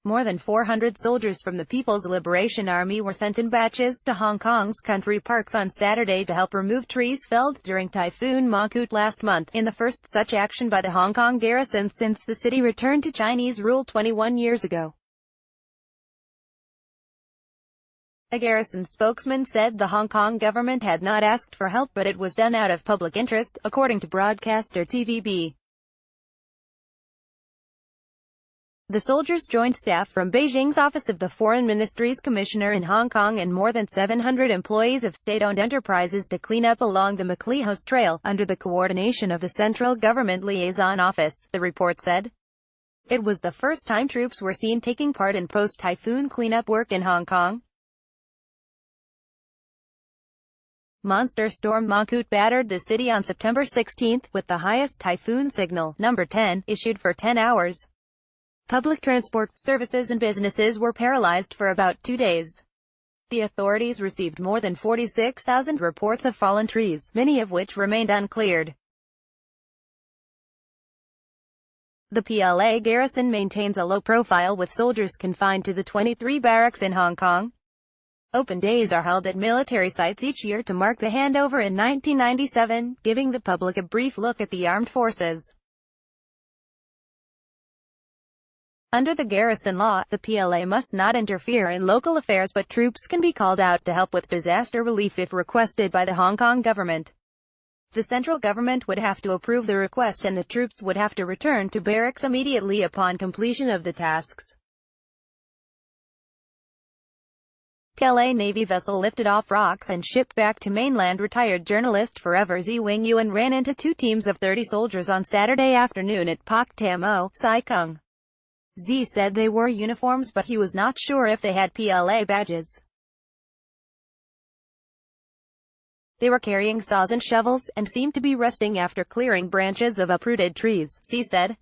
More than 400 soldiers from the People's Liberation Army were sent in batches to Hong Kong's country parks on Saturday to help remove trees felled during Typhoon Mangkhut last month, in the first such action by the Hong Kong garrison since the city returned to Chinese rule 21 years ago. A garrison spokesman said the Hong Kong government had not asked for help but it was done out of public interest, according to broadcaster TVB. The soldiers joined staff from Beijing's Office of the Foreign Ministry's Commissioner in Hong Kong and more than 700 employees of state-owned enterprises to clean up along the McLeod Trail, under the coordination of the Central Government Liaison Office, the report said. It was the first time troops were seen taking part in post-typhoon cleanup work in Hong Kong. Monster storm Mangkhut battered the city on September 16, with the highest typhoon signal, number 10, issued for 10 hours. Public transport, services and businesses were paralyzed for about 2 days. The authorities received more than 46,000 reports of fallen trees, many of which remained uncleared. The PLA garrison maintains a low profile with soldiers confined to the 23 barracks in Hong Kong. Open days are held at military sites each year to mark the handover in 1997, giving the public a brief look at the armed forces. Under the garrison law, the PLA must not interfere in local affairs but troops can be called out to help with disaster relief if requested by the Hong Kong government. The central government would have to approve the request and the troops would have to return to barracks immediately upon completion of the tasks. PLA Navy vessel lifted off rocks and shipped back to mainland. Retired journalist Forever Zi Wengyuan ran into two teams of 30 soldiers on Saturday afternoon at Pak Tam O, Sai Kung. Zi said they wore uniforms but he was not sure if they had PLA badges. They were carrying saws and shovels, and seemed to be resting after clearing branches of uprooted trees, Zi said.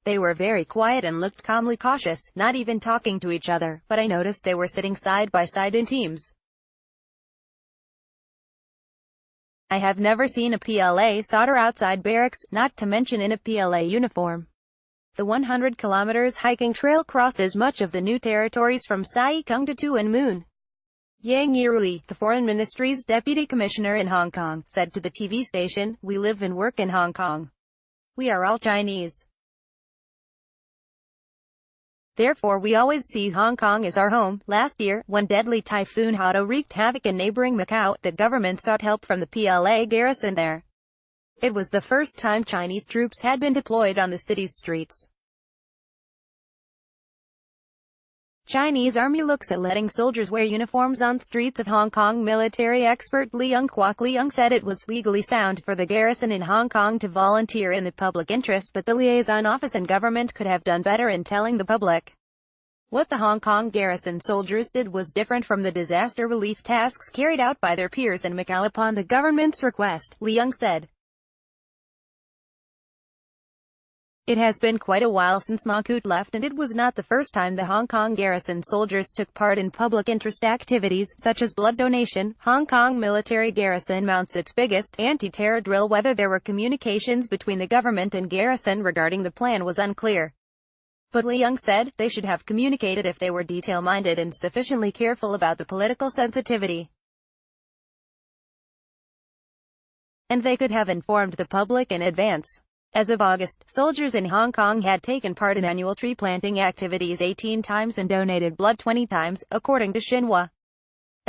They were very quiet and looked calmly cautious, not even talking to each other, but I noticed they were sitting side by side in teams. I have never seen a PLA soldier outside barracks, not to mention in a PLA uniform. The 100 kilometers hiking trail crosses much of the new territories from Sai Kung to Tuen Mun. Yang Yirui, the Foreign Ministry's deputy commissioner in Hong Kong, said to the TV station, "We live and work in Hong Kong. We are all Chinese. Therefore we always see Hong Kong as our home." Last year, when deadly Typhoon Hado wreaked havoc in neighboring Macau, the government sought help from the PLA garrison there. It was the first time Chinese troops had been deployed on the city's streets. Chinese army looks at letting soldiers wear uniforms on streets of Hong Kong. Military expert Leung Kwok Leung said it was legally sound for the garrison in Hong Kong to volunteer in the public interest, but the liaison office and government could have done better in telling the public. What the Hong Kong garrison soldiers did was different from the disaster relief tasks carried out by their peers in Macau upon the government's request, Leung said. It has been quite a while since Mangkhut left and it was not the first time the Hong Kong garrison soldiers took part in public interest activities, such as blood donation. Hong Kong military garrison mounts its biggest anti-terror drill. Whether there were communications between the government and garrison regarding the plan was unclear. But Leung said, they should have communicated if they were detail-minded and sufficiently careful about the political sensitivity. And they could have informed the public in advance. As of August, soldiers in Hong Kong had taken part in annual tree planting activities 18 times and donated blood 20 times, according to Xinhua.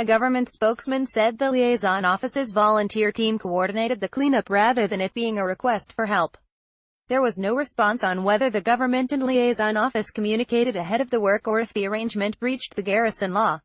A government spokesman said the liaison office's volunteer team coordinated the cleanup rather than it being a request for help. There was no response on whether the government and liaison office communicated ahead of the work or if the arrangement breached the garrison law.